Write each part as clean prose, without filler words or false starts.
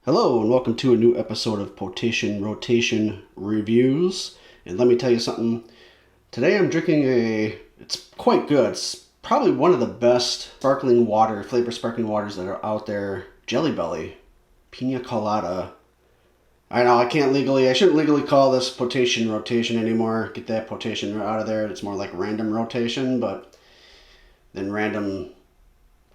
Hello and welcome to a new episode of Potation Rotation Reviews. And let me tell you something. Today I'm drinking it's quite good. It's probably one of the best flavor sparkling waters that are out there. Jelly Belly. Pina Colada. I know, I shouldn't legally call this Potation Rotation anymore. Get that potation out of there. It's more like random rotation, but then random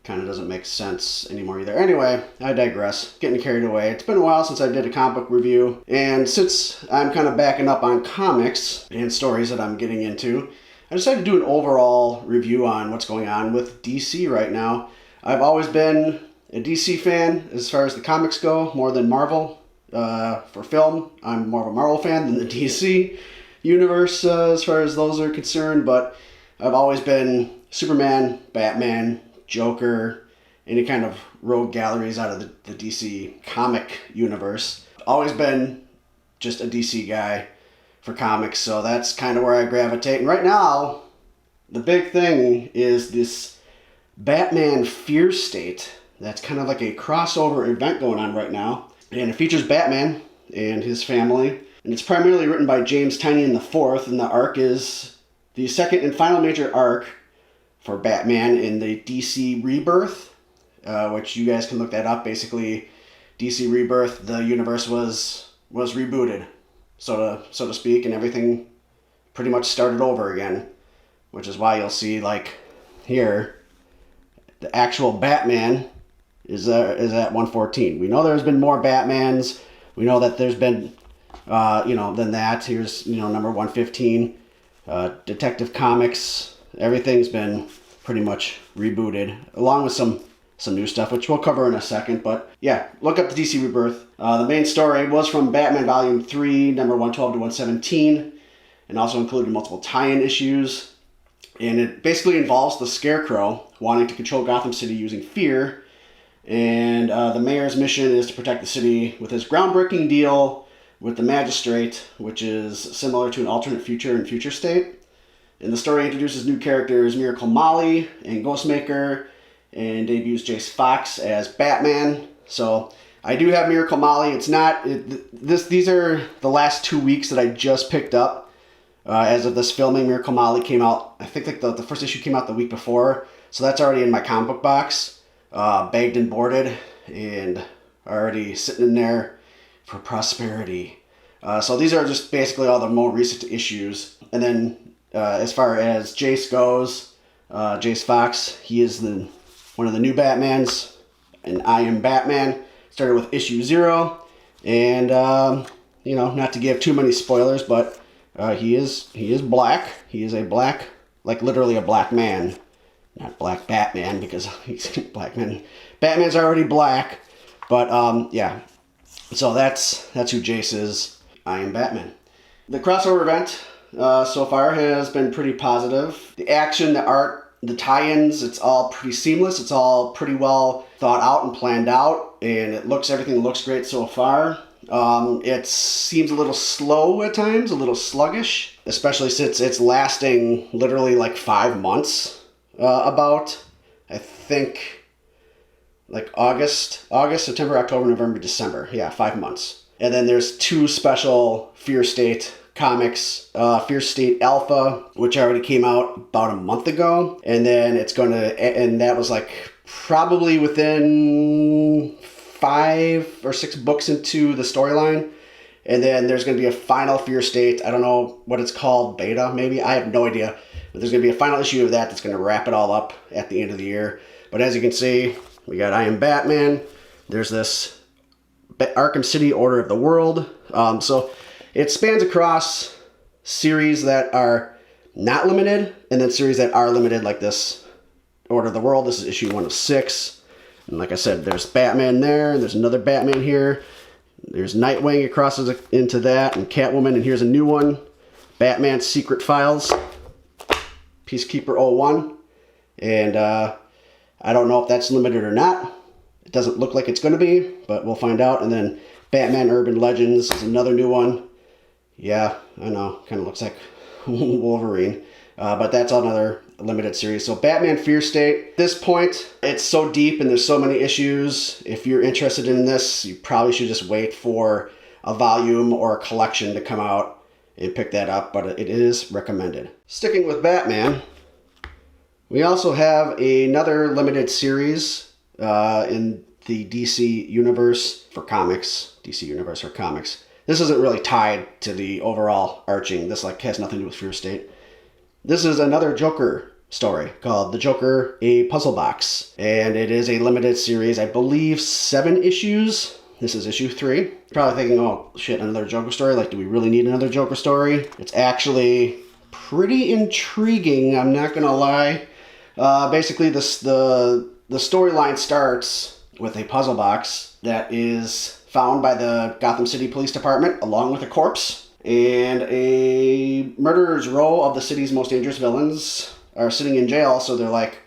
kind of doesn't make sense anymore either. Anyway, I digress. Getting carried away. It's been a while since I did a comic book review, and since I'm kind of backing up on comics and stories that I'm getting into, I decided to do an overall review on what's going on with DC right now. I've always been a DC fan as far as the comics go, more than Marvel. For film, I'm more of a Marvel fan than the DC universe as far as those are concerned, but I've always been Superman, Batman, Joker, any kind of rogue galleries out of the DC comic universe. Always been just a DC guy for comics, so that's kind of where I gravitate. And right now, the big thing is this Batman Fear State. That's kind of like a crossover event going on right now. And it features Batman and his family. And it's primarily written by James Tynion IV, and the arc is the second and final major arc for Batman in the DC Rebirth, which you guys can look that up. Basically, DC Rebirth, the universe was rebooted, so to speak, and everything pretty much started over again, which is why you'll see, like, here, the actual Batman is at 114. We know there's been more Batmans. We know that there's been, than that. Here's, number 115. Detective Comics. Everything's been pretty much rebooted, along with some new stuff, which we'll cover in a second. But yeah, look up the DC Rebirth. The main story was from Batman Volume 3, number 112 to 117, and also included multiple tie-in issues. And it basically involves the Scarecrow wanting to control Gotham City using fear. And the mayor's mission is to protect the city with his groundbreaking deal with the Magistrate, which is similar to an alternate future and future state. And the story introduces new characters Miracle Molly and Ghostmaker, and debuts Jace Fox as Batman. So I do have Miracle Molly. These are the last 2 weeks that I just picked up. As of this filming, Miracle Molly came out, I think like the first issue came out the week before. So that's already in my comic book box. Bagged and boarded, and already sitting in there for prosperity. So these are just basically all the more recent issues. And then as far as Jace goes, Jace Fox, he is one of the new Batmans, and I Am Batman. Started with issue 0, and not to give too many spoilers, but he is black. He is a black, like literally a black man. Not Black Batman, because he's black man. Batman's already black, but yeah. So that's who Jace is. I Am Batman. The crossover event so far has been pretty positive. The action, the art, the tie-ins, it's all pretty seamless. It's all pretty well thought out and planned out, and everything looks great so far. It seems a little slow at times, a little sluggish, especially since it's lasting literally like 5 months. About, I think, like August, September, October, November, December. Yeah, 5 months. And then there's 2 special Fear State comics. Fear State Alpha, which already came out about a month ago. And then and that was like probably within 5 or 6 books into the storyline. And then there's going to be a final Fear State. I don't know what it's called, beta maybe. I have no idea. But there's going to be a final issue of that's going to wrap it all up at the end of the year. But as you can see, we got I Am Batman. There's this Arkham City Order of the World. So it spans across series that are not limited, and then series that are limited, like this Order of the World. This is issue 1 of 6. And like I said, there's Batman there, and there's another Batman here. There's Nightwing, it crosses into that, and Catwoman, and here's a new one. Batman's Secret Files. Peacekeeper 01, and I don't know if that's limited or not. It doesn't look like it's going to be, but we'll find out. And then Batman Urban Legends is another new one. Yeah, I know, kind of looks like Wolverine. But that's another limited series. So Batman Fear State, at this point, it's so deep and there's so many issues. If you're interested in this, you probably should just wait for a volume or a collection to come out and pick that up, but it is recommended. Sticking with Batman, we also have another limited series in the DC Universe for comics. DC Universe for comics. This isn't really tied to the overall arching. This has nothing to do with Fear State. This is another Joker story called The Joker, a Puzzle Box. And it is a limited series, I believe 7 issues. This is issue 3. You're probably thinking, oh shit, another Joker story? Like, do we really need another Joker story? It's actually pretty intriguing, I'm not gonna lie. Basically, the storyline starts with a puzzle box that is found by the Gotham City Police Department along with a corpse. And a murderer's row of the city's most dangerous villains are sitting in jail, so they're like,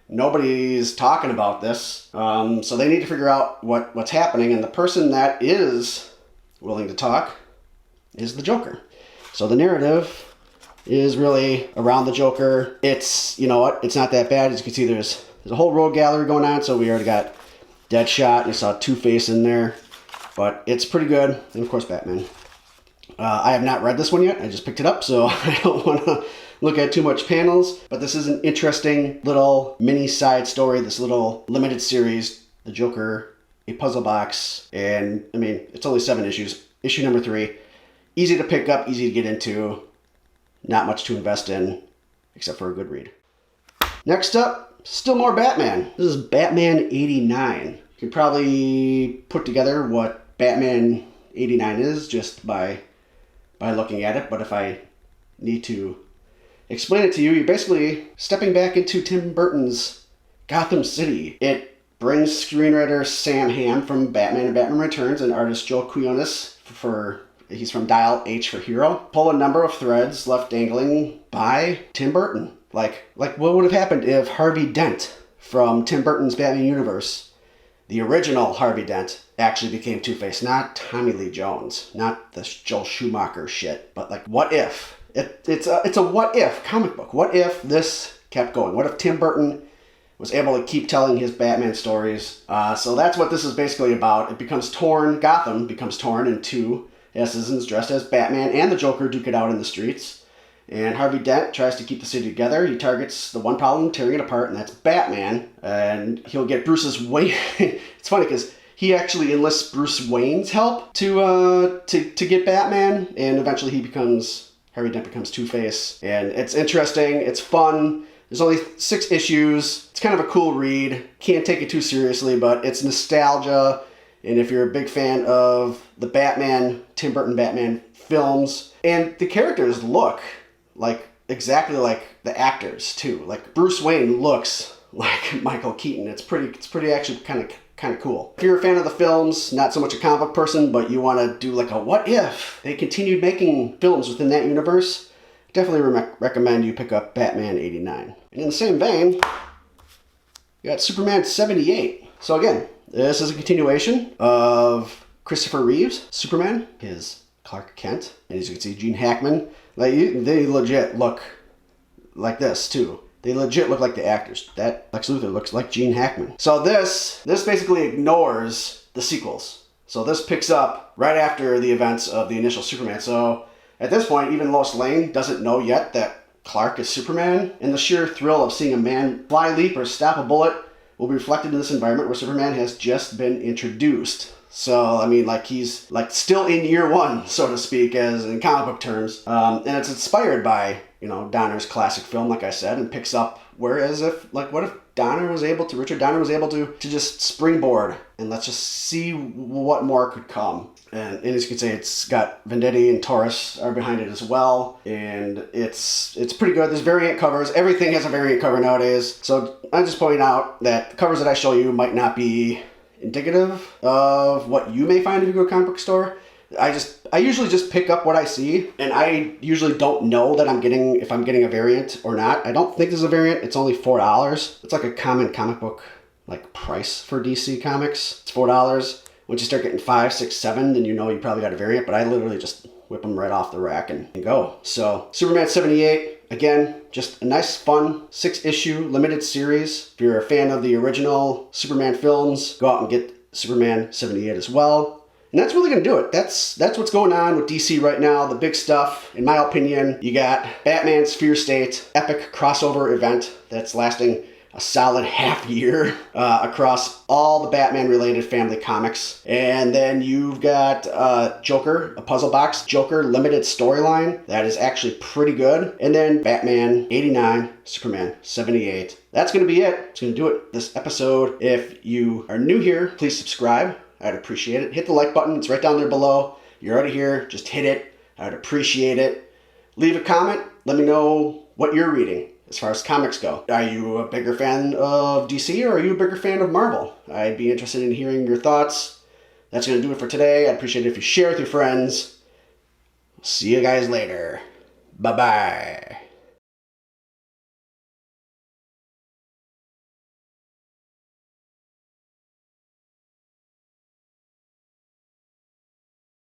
nobody's talking about this. So they need to figure out what's happening, and the person that is willing to talk is the Joker. So the narrative is really around the Joker. It's, you know what, it's not that bad. As you can see, there's a whole road gallery going on, so we already got Deadshot, you saw Two-Face in there, but it's pretty good, and of course Batman. I have not read this one yet. I just picked it up, so I don't want to look at too much panels. But this is an interesting little mini side story, this little limited series, The Joker, a Puzzle Box. And, I mean, it's only 7 issues. Issue number 3. Easy to pick up, easy to get into. Not much to invest in, except for a good read. Next up, still more Batman. This is Batman 89. You can probably put together what Batman 89 is just by looking at it, but if I need to explain it to you, you're basically stepping back into Tim Burton's Gotham City. It brings screenwriter Sam Hamm from Batman and Batman Returns and artist Joe Quinones he's from Dial H for Hero. Pull a number of threads left dangling by Tim Burton. Like what would have happened if Harvey Dent from Tim Burton's Batman universe, the original Harvey Dent, actually became Two-Face, not Tommy Lee Jones, not the Joel Schumacher shit, but like, what if? It's a what if comic book. What if this kept going? What if Tim Burton was able to keep telling his Batman stories? So that's what this is basically about. It becomes torn, Gotham becomes torn in two, as citizens dressed as Batman and the Joker duke it out in the streets. And Harvey Dent tries to keep the city together. He targets the one problem tearing it apart, and that's Batman. And he'll get Bruce's Wayne. It's funny because he actually enlists Bruce Wayne's help to get Batman, and eventually Harvey Dent becomes Two-Face. And it's interesting. It's fun. There's only 6 issues. It's kind of a cool read. Can't take it too seriously, but it's nostalgia. And if you're a big fan of the Tim Burton Batman films, and the characters look exactly like the actors too. Like Bruce Wayne looks like Michael Keaton. It's pretty actually kind of cool. If you're a fan of the films, not so much a comic book person, but you want to do like a what if they continued making films within that universe, definitely recommend you pick up Batman 89. And in the same vein, you got Superman 78. So again, this is a continuation of Christopher Reeve's Superman, his Clark Kent, and as you can see, Gene Hackman. They legit look like this too. They legit look like the actors. That Lex Luthor looks like Gene Hackman. So this basically ignores the sequels. So this picks up right after the events of the initial Superman. So at this point, even Lois Lane doesn't know yet that Clark is Superman. And the sheer thrill of seeing a man fly, leap, or stop a bullet will be reflected in this environment where Superman has just been introduced. So, I mean, he's still in year 1, so to speak, as in comic book terms. And it's inspired by, Donner's classic film, like I said, and picks up whereas what if Richard Donner was able to just springboard and let's just see what more could come. And as you can say, it's got Venditti and Taurus are behind it as well. And it's pretty good. There's variant covers. Everything has a variant cover nowadays. So I'm just pointing out that the covers that I show you might not be indicative of what you may find if you go to a comic book store. I usually just pick up what I see, and I usually don't know that if I'm getting a variant or not. I don't think there's a variant. It's only $4. It's like a common comic book price for DC Comics. It's $4. Once you start getting 5, 6, 7, then you probably got a variant, but I literally just whip them right off the rack and go. So Superman 78, Again, just a nice, fun 6-issue limited series. If you're a fan of the original Superman films, go out and get Superman 78 as well. And that's really going to do it. That's what's going on with DC right now. The big stuff, in my opinion, you got Batman's Fear State, epic crossover event that's lasting a solid half year across all the Batman-related family comics. And then you've got Joker, a puzzle box, Joker limited storyline. That is actually pretty good. And then Batman 89, Superman 78. That's going to be it. It's going to do it this episode. If you are new here, please subscribe. I'd appreciate it. Hit the like button. It's right down there below. You're already here. Just hit it. I'd appreciate it. Leave a comment. Let me know what you're reading as far as comics go. Are you a bigger fan of DC or are you a bigger fan of Marvel? I'd be interested in hearing your thoughts. That's going to do it for today. I'd appreciate it if you share with your friends. See you guys later. Bye-bye.